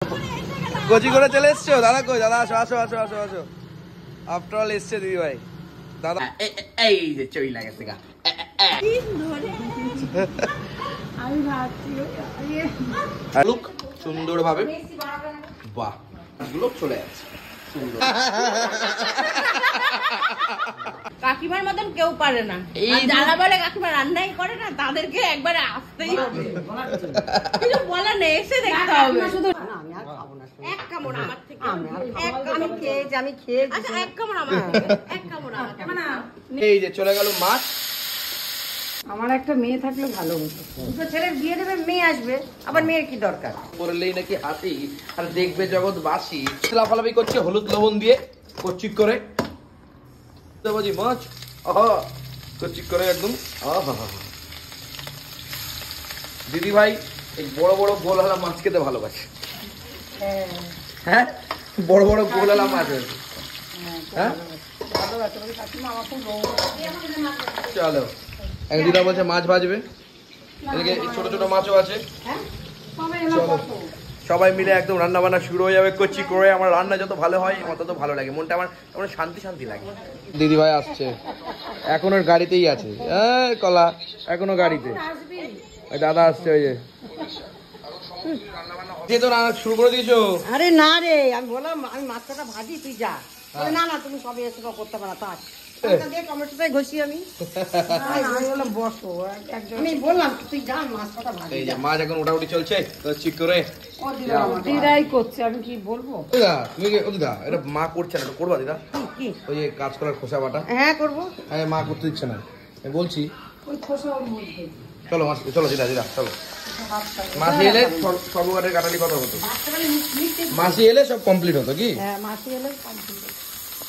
কোচি করে চলে এসছো দাদা? কই দাদা? আসো আসো আসো আসো আসো। আফটার অল এসছে দিদি ভাই। দাদা এই যে চই লাগেছে গা। লুক সুন্দর ভাবে, বাহ গুলো চলে যাচ্ছে সুন্দর। কাকিমার মতন কেউ পারে না। যারা বলে কাকিমা রান্নাই করে না তাদেরকে একবারে আসতেই হবে। কিছু বলার নেই, এসে দেখতে হবে। শুধু এক কামড় আমার থেকে, আমি খেয়েছি। আচ্ছা এক কামড় আমার, এক কামড় আমার। এই যে চলে গেল মাছ। আমার একটা মেয়ে থাকলে ভালো হতো। দুটো ছেলের বিয়ে দেবে, মেয়ে আসবে, আবার মেয়ের কি দরকার? করলেই নাকি হাতি আর দেখবে জগৎ বাসি। লাফালাফি করছে হলুদ লবণ দিয়ে কচিক করে বাজি মাছ। আহা কচিক করে একদম। আহা দিদি ভাই এই বড় বড় গোলহালা মাছ খেতে ভালোবাসে। হ্যাঁ বড় বড় গোলহালা মাছ হয়েছে। হ্যাঁ চলো দিদা বলছে মাছ ভাজবে, এদিকে ছোট ছোট মাছও আছে। চলো সবাই মিলে একদম রান্না বান্না শুরু হয়ে যাবে কচি করে। আমার রান্না যত ভালো হয় আমার তত ভালো লাগে, মনটা আমার শান্তি শান্তি লাগে। দিদি ভাই আসছে, এখন ওর গাড়িতেই আছে। কলা এখনো গাড়িতে। দাদা আসছে, ওই যে তো রান্না শুরু করে দিয়েছো। আরে না রে, আমি বললাম আমি মাছটা ভাজি, তুই যা। না না তুমি সবই এসে করতে পারো, থাক টমেটোটাই ঘষি আমি। বললাম বসো, আমি বললাম তুই যা, মাছটা ভাজি। এই যে মাছ এখন ওটাউটি চলছে চিক করে। দিদাই করছে, আমি কি বলবো? দিদা তুমি দিদা এটা মা করছে না, করবা দিদা? ওই যে কাজ করার খোসা বাটা। হ্যাঁ করবো। হ্যাঁ মা করতে দিচ্ছে না, আমি বলছি। ওই খোসা ওর মধ্যে। চলো মাছ, চলো দিদা দিদা চলো। মাসি এলে সর্বকারের কাটালি কথা হতো, মাসি এলে সব কমপ্লিট হতো কি? হ্যাঁ মাসি এলে কমপ্লিট।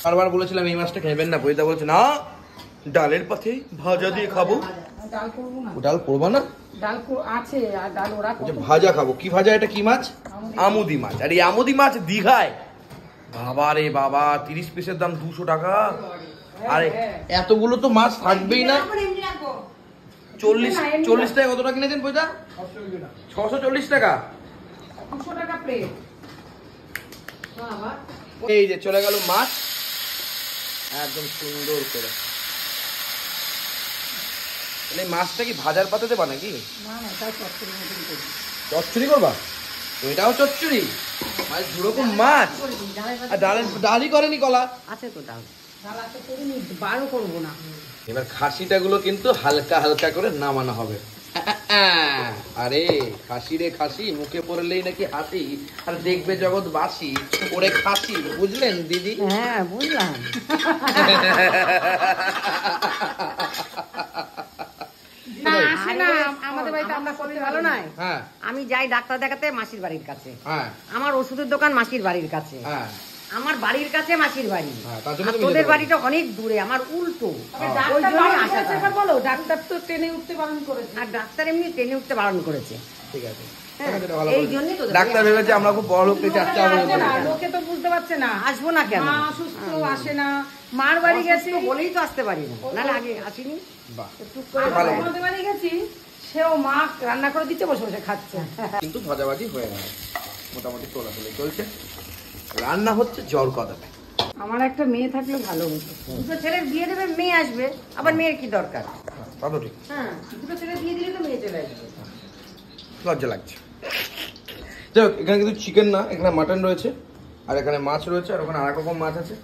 বারবার বলেছিলাম এই মাছটা খাইবেন না, বইদা বলছে না ডালের পাতে ভাজা দিয়ে খাবো। ডাল করবো না। ডাল করবা না? ডাল আছে আর ডাল ওরা ভাজা খাবো। কি ভাজা? এটা কি মাছ? আমুদি মাছ। আর এই আমুদি মাছ দীঘায় বাবা রে বাবা 30 পিসের দাম 200 টাকা। আরে এতগুলো তো মাছ থাকবেই না। 40 টাকা কত টাকা কিনেছেন বইটা? 640 টাকা। 200 টাকা প্লেট। এই যে চলে গেল মাছ একদম সুন্দর করে। এই মাছটা কি ভাজার পাতে দেবা নাকি? না না, তাই চচ্চড়ি মতন করবি। চচ্চড়ি করবা? এটাও চচ্চড়ি? মানে দুরকম মাছ। আর ডালই করেনি কলা? আছে তো ডাল, ডাল আছে, করিনি, বারও করবো না। এবার খাসিটা গুলো কিন্তু হালকা হালকা করে নামানো হবে। আরে খাসি রে খাসি, মুখে পড়লেই নাকি হাসি আর দেখবে জগৎ বাসি। ওরে খাসি, বুঝলেন দিদি? হ্যাঁ বুঝলাম। না আসে না আমাদের বাড়িতে, আমরা করতে ভালো নয়। হ্যাঁ আমি যাই ডাক্তার দেখাতে মাসির বাড়ির কাছে। হ্যাঁ আমার ওষুধের দোকান মাসির বাড়ির কাছে। হ্যাঁ আমার বাড়ির কাছে মাসির বাড়ি। তার জন্য আর তোদের বাড়িটা অনেক দূরে, আমার উল্টো। ওই জন্যই আসাটা। বলো ডাক্তার তো ট্রেনে উঠতে বারণ করেছে, আর ডাক্তার এমনি ট্রেনে উঠতে বারণ করেছে। ঠিক আছে, এই জন্যই তো ডাক্তার ভেবেছে আমরা খুব বড় লোক চাচ্চা হবে। লোকে তো বুঝতে পারছে না আসবো না কেন, সুস্থ আসে না। মার বাড়ি গেছি বলেই তো আসতে পারি না, নাহলে আগে আসিনি। আমাদের বাড়ি গেছি, সেও মা রান্না করে দিতে বসে বসে খাচ্ছে। কিন্তু ভাজাভাজি হয়ে গেল, মোটামুটি তোলাতুলি চলছে, রান্না হচ্ছে জ্বর কদাবে। আমার একটা মেয়ে থাকলে ভালো হতো। দুটো ছেলের বিয়ে দেবে, মেয়ে আসবে, আবার মেয়ের কি দরকার? ভালো ঠিক। হ্যাঁ দুটো ছেলে বিয়ে দিলে তো মেয়ে চলে আসবে। লজ্জা লাগছে। যাই হোক, এখানে কিন্তু চিকেন না, এখানে মাটন রয়েছে, আর এখানে মাছ রয়েছে, আর ওখানে আরেক রকম মাছ আছে।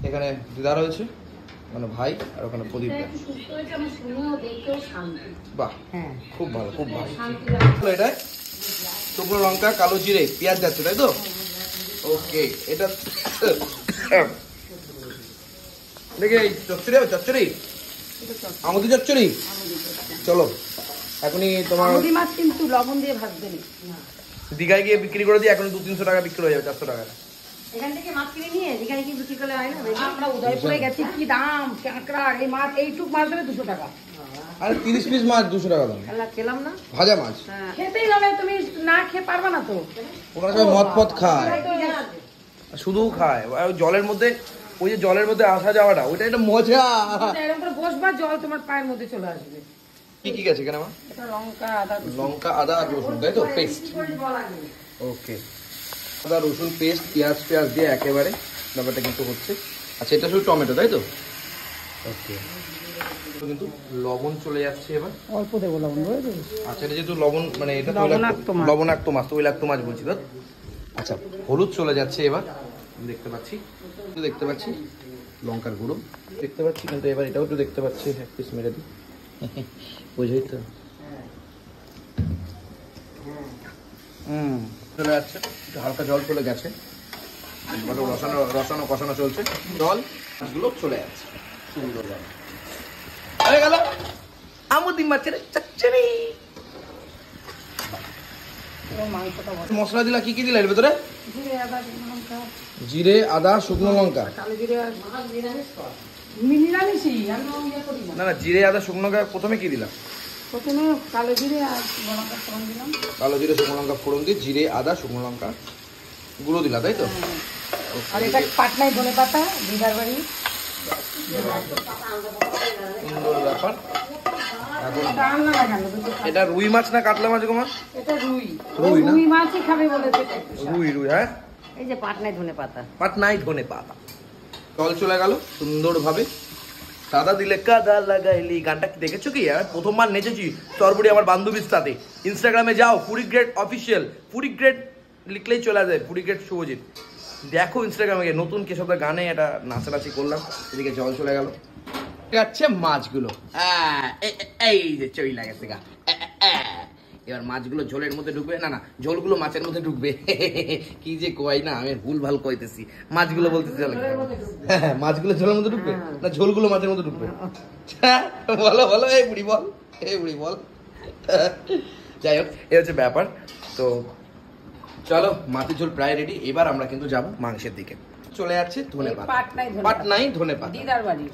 এখানে দিদা রয়েছে, মানে ভাই, আর ওখানে প্রদীপ। বাহ হ্যাঁ খুব ভালো, খুব ভালো। এটা শুকনো লঙ্কা, কালো জিরে, পেঁয়াজ যাচ্ছে, তাই তো? ওকে, এটা দেখে চচ্চড়ি হবে, চচ্চড়ি আমুদি চচ্চড়ি। চলো এখনই তোমার মাছ কিন্তু লবণ দিয়ে ভাজবে না, দীঘায় গিয়ে বিক্রি করে দিই, এখন 200-300 টাকা বিক্রি হয়ে যাবে, 400 টাকা। এখান থেকে মাছ কিনে নিয়ে এখানে কি বিক্রি করলে হয় না? আমরা উদয়পুরে গেছি, কি দাম কাঁকড়া, এই মাছ এইটুক মাছ দেবে 200 টাকা। আরে 30 পিস মাছ 200 টাকা দাম। খেলাম না ভাজা মাছ খেতেই হবে, তুমি না খেয়ে পারবা না তো। ওখানে সবাই মদ পদ খায়, শুধু খায় ওই জলের মধ্যে, ওই যে জলের মধ্যে আসা যাওয়াটা, ওইটা একটা মজা। এরকম করে বসবা, জল তোমার পায়ের মধ্যে চলে আসবে। কি কি গেছে এখানে? লঙ্কা, আদা, লঙ্কা, আদা আর রসুন, তাই তো? পেস্ট। ওকে, আদা রসুন পেস্ট পেঁয়াজ দিয়ে একেবারে ব্যাপারটা কিন্তু হচ্ছে। আচ্ছা এটা শুধু টমেটো তাই তো? ওকে, কিন্তু লবণ চলে যাচ্ছে এবার। অল্প দেবো লবণ। আচ্ছা এটা যেহেতু লবণ মানে এটা লবণাক্ত মাছ, তৈলাক্ত মাছ বলছি তো। আচ্ছা হলুদ চলে যাচ্ছে এবার, দেখতে পাচ্ছি লঙ্কার গুঁড়ো দেখতে পাচ্ছি, কিন্তু এবার এটাও একটু দেখতে পাচ্ছি, এক পিস মেরে দিই বুঝেই তো। চলে যাচ্ছে, হালকা জল চলে গেছে, রসানো কষানো চলছে, জল গুলো চলে যাচ্ছে সুন্দর হয়ে গেল আমুদি মাছের চচ্চড়ি। মশলা দিলা কি দিলা এর ভেতরে? জিরে আদা শুকনো লঙ্কা। না জিরে আদা শুকনো লঙ্কা প্রথমে কি দিলাম? প্রথমে কালো জিরে আর শুকনো লঙ্কা ফোড়ন দিলাম। কালো জিরে শুকনো লঙ্কা ফোড়ন দিয়ে জিরে আদা শুকনো লঙ্কা গুঁড়ো দিলা তাই তো? আর এটা পাটনায় ধনেপাতা দিদার বাড়ি। সুন্দর ব্যাপার। এটা রুই মাছ না কাতলা মাছ গো মা? এটা রুই। রুই না? রুই মাছই খাবে বলেছে। রুই হ্যাঁ। এই যে পাটনায় ধনেপাতা। পাটনায় ধনেপাতা। জল চলে গেল সুন্দরভাবে। সাদা দিলে কাদা লাগাইলি গানটা কি দেখেছো কি? প্রথমবার নেচেছি সরবরি আমার বান্ধবীর সাথে। ইনস্টাগ্রামে যাও পুরিগ্রেড অফিসিয়াল, পুরিগ্রেড লিখলেই চলে যায়, পুরিগ্রেড শুভজিৎ। দেখো ইনস্টাগ্রামে গিয়ে নতুন কেশবদার গানে এটা নাচানাচি করলাম। এদিকে জল চলে গেল, যাচ্ছে মাছগুলো। এই যে চইলা গেছে গা। এবার মাছগুলো ঝোলের মধ্যে ঢুকবে, না ঝোলগুলো মাছের মধ্যে ঢুকবে। কি যে কই না, আমি ভুল ভাল কইতেছি। মাছগুলো বলতেছি মাছগুলো ঝোলের মধ্যে ঢুকবে না ঝোলগুলো মাছের মধ্যে ঢুকবে? বলো এই বুড়ি বল। যাই হোক এই হচ্ছে ব্যাপার। তো চলো মাছের ঝোল প্রায় রেডি, এবার আমরা কিন্তু যাব মাংসের দিকে। চলে যাচ্ছে ধনেপাতা, পাটনাই ধনেপাতা দিদার বাড়ি।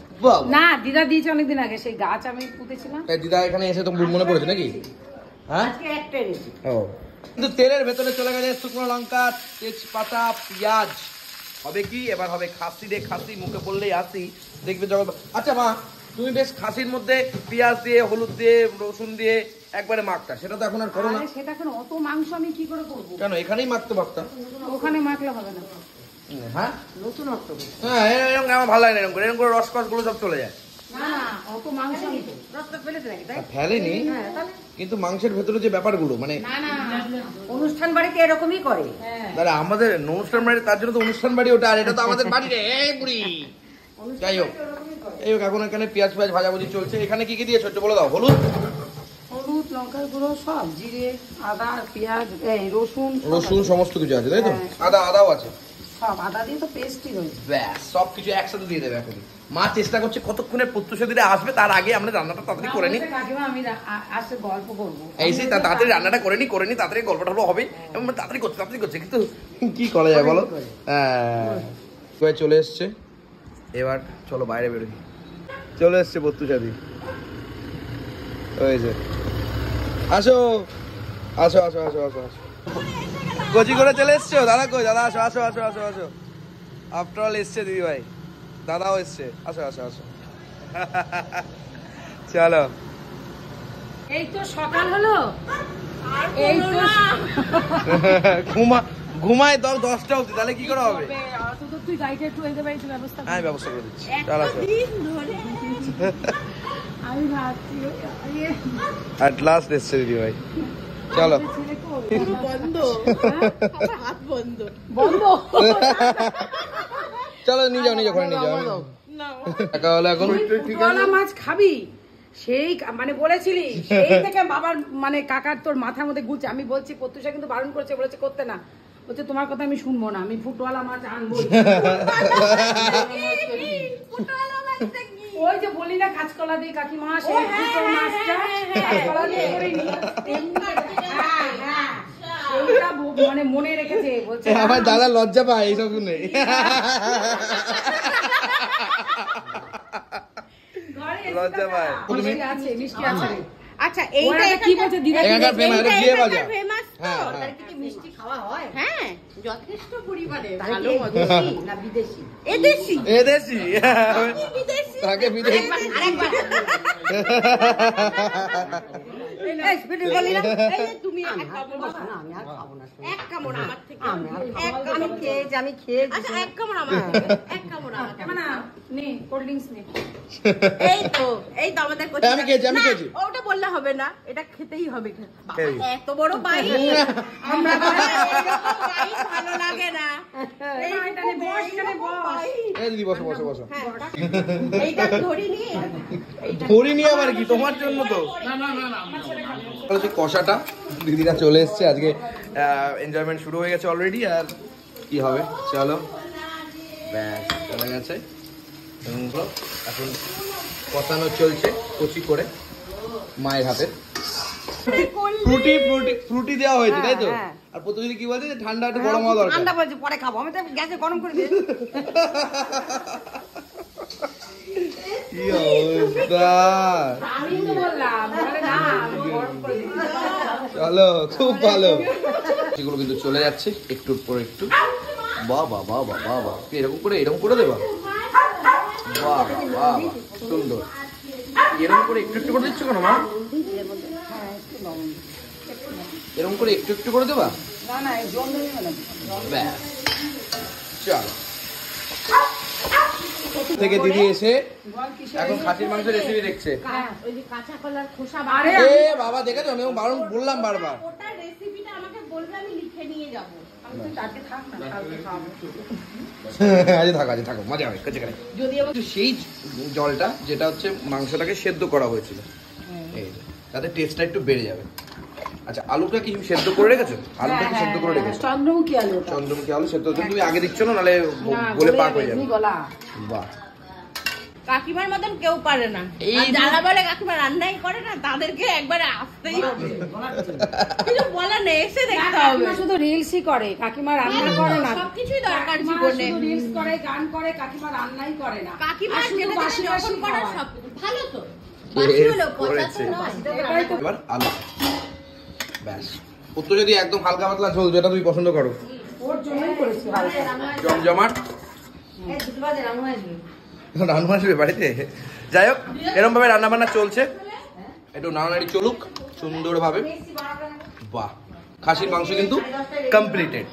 না দিদা দিয়েছে অনেকদিন আগে, সেই গাছ আমি পুঁতেছিলাম। দিদা এখানে এসে তো মনে পড়েছে নাকি? হ্যাঁ ও, কিন্তু তেলের ভেতরে চলে গেছে শুকনো লঙ্কা, তেজপাতা, পেঁয়াজ। হবে কি এবার? হবে খাসি রে খাসি, মুখে বললেই আসি দেখবে জগৎ। আচ্ছা মা তুমি বেশ খাসির মধ্যে পেঁয়াজ দিয়ে হলুদ দিয়ে রসুন দিয়ে একবারে মাখতা, সেটা তো এখন আর করো না। সেটা এখন অত মাংস আমি কি করে করবো? কেন এখানেই মাখতে পারতাম। ওখানে মাখলে হবে না। হ্যাঁ নতুন অর্থ। হ্যাঁ এরকম আমার ভালো লাগে না, এরকম করে রসকস গুলো সব চলে যায়। না অত মাংস আমি রক্ত ফেলেছে নাকি? তাই ফেলেনি, কিন্তু মাংসের ভেতরে যে ব্যাপারগুলো মানে অনুষ্ঠান বাড়িতে এরকমই করে। দাদা আমাদের অনুষ্ঠান বাড়ি, তার জন্য তো অনুষ্ঠান বাড়ি ওটা, আর এটা তো আমাদের বাড়ি রে বুড়ি। যাই হোক এখন এখানে পেঁয়াজ ভাজাভুজি চলছে। এখানে কি কি দিয়েছো একটু বলে দাও। হলুদ লঙ্কার গুঁড়ো সব, জিরে আদা পেঁয়াজ রসুন সমস্ত কিছু আছে তাই তো? আদাও আছে সব, আদা দিয়ে তো পেস্টই হয়েছে। ব্যাস সবকিছু একসাথে দিয়ে দেবে এখন। মা চেষ্টা করছে কতক্ষণে প্রত্যুষে দিলে আসবে, তার আগে আমরা রান্নাটা তাড়াতাড়ি করে নিই। কাকিমা আমি আসলে গল্প করবো, এই সেই তাড়াতাড়ি রান্নাটা করে নি তাড়াতাড়ি গল্পটা হবে, এবং তাড়াতাড়ি করছে, কিন্তু কি করা যায় বলো? হ্যাঁ চলে এসছে। এবার চলো বাইরে বেরোই। চলে এসছে প্রত্যুষাদি, ওই যে আসো কচি করে চলে এসছো। দাদা কই? দাদা আসো আফটার অল এসছে দিদি ভাই, দাদাও এসছে। আসো চলো। এই তো সকাল হলো, এই তো ঘুমায় 10টা অবধি, তাহলে কি করে হবে? তুই গাড়িটা একটু এদের বাড়িতে ব্যবস্থা কর। আমি ব্যবস্থা করে দিচ্ছি। চলো আমি ভাবছি এট লাস্ট এসছে দিদি ভাই, চলো। চলো নিয়ে যাও ঘরে নিয়ে যাও। টাকা হলো এখন মাছ খাবি সেই মানে বলেছিলি, সেই থেকে বাবার মানে কাকার তোর মাথার মধ্যে ঘুরছে। আমি বলছি প্রত্যুষা কিন্তু বারণ করেছে, বলেছে করতে না, বলছে তোমার কথা আমি শুনবো না, আমি ফুটওয়ালা মাছ আনবো। ওই যে বলি না কাঁচকলা দিয়ে কাকিমা সেই মাছটা কাঁচকলা দিয়ে করিনি, মানে মনে রেখেছে। বলছে আমার দাদা লজ্জা পায় এইসব শুনে। লজ্জা পায়। মিষ্টি আছে। আচ্ছা এইটা কি বলছে দিদা? ফেমাস তো, তার কি মিষ্টি খাওয়া হয়? হ্যাঁ যথেষ্ট পরিমাণে। ভালো না বিদেশি? এদেশি বিদেশি, তাকে বিদেশি। আরেকবার এই যে তুমি এক কামড় না, আমি আর খাবো না। এক কামড় আমার থেকে। আমি খেয়েছি। আচ্ছা এক কামড় আমার থেকে। এক কামড় আমার থেকে। না নে কোল্ড ড্রিঙ্কস নে। এই তো আমাদের কোচিং। আমি খেয়েছি। ওটা বললে হবে না, এটা খেতেই হবে। খেয়ে। এত বড় বাইক আমরা ভালো লাগে না। এইখানে বস, এখানে বস। এই দিদি বসো। এইটা ধরিনি। ধরিনি আবার কি, তোমার জন্য তো। হচ্ছে কষাটা দিদিরা চলে এসছে আজকে, এনজয়মেন্ট শুরু হয়ে গেছে অলরেডি। আর কি হবে, চলো ব্যাস চলে গেছে। এখন কষানো চলছে কচি করে মায়ের হাতে। ফ্রুটি দেওয়া হয়েছে তাই তো? আর প্রতিদিন কি বলছে যে ঠান্ডা একটু গরম হওয়া দরকার। ঠান্ডা বলছে পরে খাবো, আমি তো গ্যাসে গরম করে দিই। কি অবস্থা, আমি তো বললাম বলে না গরম করে দিই। চলো খুব ভালো। এগুলো কিন্তু চলে যাচ্ছে একটুর পর একটু। বাবা এরকম করে দেবা। বাহ সুন্দর। এরকম করে একটু করে দিচ্ছ কেন মা? এরকম করে একটু করে দেবা? না জল দেবে না। ব্যাস চলো। থেকে দিদি এসে এখন খাসির মাংসের রেসিপি দেখছে। ওই যে কাঁচা কলার খোসা এ বাবা দেখেছো, আমি বারণ বললাম বারবার। ওটা রেসিপিটা আমাকে বলবে, আমি লিখে নিয়ে যাব। আমি তো তাকে থাক না, কালকে খাবো। আজ থাকো মজা হবে কাছে কাছে। যদি আবার সেই জলটা যেটা হচ্ছে মাংসটাকে সেদ্ধ করা হয়েছিল, এই যে, তাতে টেস্টটা একটু বেড়ে যাবে। আচ্ছা আলুটা কি সেদ্ধ করে রেখেছো? আলুটা কি সেদ্ধ করে রেখেছো? চন্দ্রমুখী আলু। চন্দ্রমুখী আলু সেদ্ধ তুমি আগে দিচ্ছ না, নাহলে গলে পাক হয়ে যাবে। বাহ, কাকিমার মতন কেউ পারে না। আর যারা বলে কাকিমা রান্নাই করে না, তাদেরকে একবারে আসতেই হবে। কিছু বলার নেই, এসে দেখতে হবে। শুধু রিলসই করে, কাকিমা রান্না করে না। সবকিছুই দরকার জীবনে। রিলস করে, গান করে, কাকিমা রান্নাই করে না। কাকিমা আর শুধু বাসি যখন করে খাওয়ায়। সব ভালো তো। বাসি হলো পচা তো নয়। এবার আলু ব্যাস। ওর তো যদি একদম হালকা পাতলা ঝোল, যেটা তুমি পছন্দ করো, ওর জন্যই করেছি হালকা। জমজমাট। রান্না আসবে বাড়িতে। যাই হোক, এরকম ভাবে রান্না বান্না চলছে, একটু নাড়ানাড়ি চলুক সুন্দর ভাবে। বাহ, খাসির মাংস কিন্তু কমপ্লিটেড।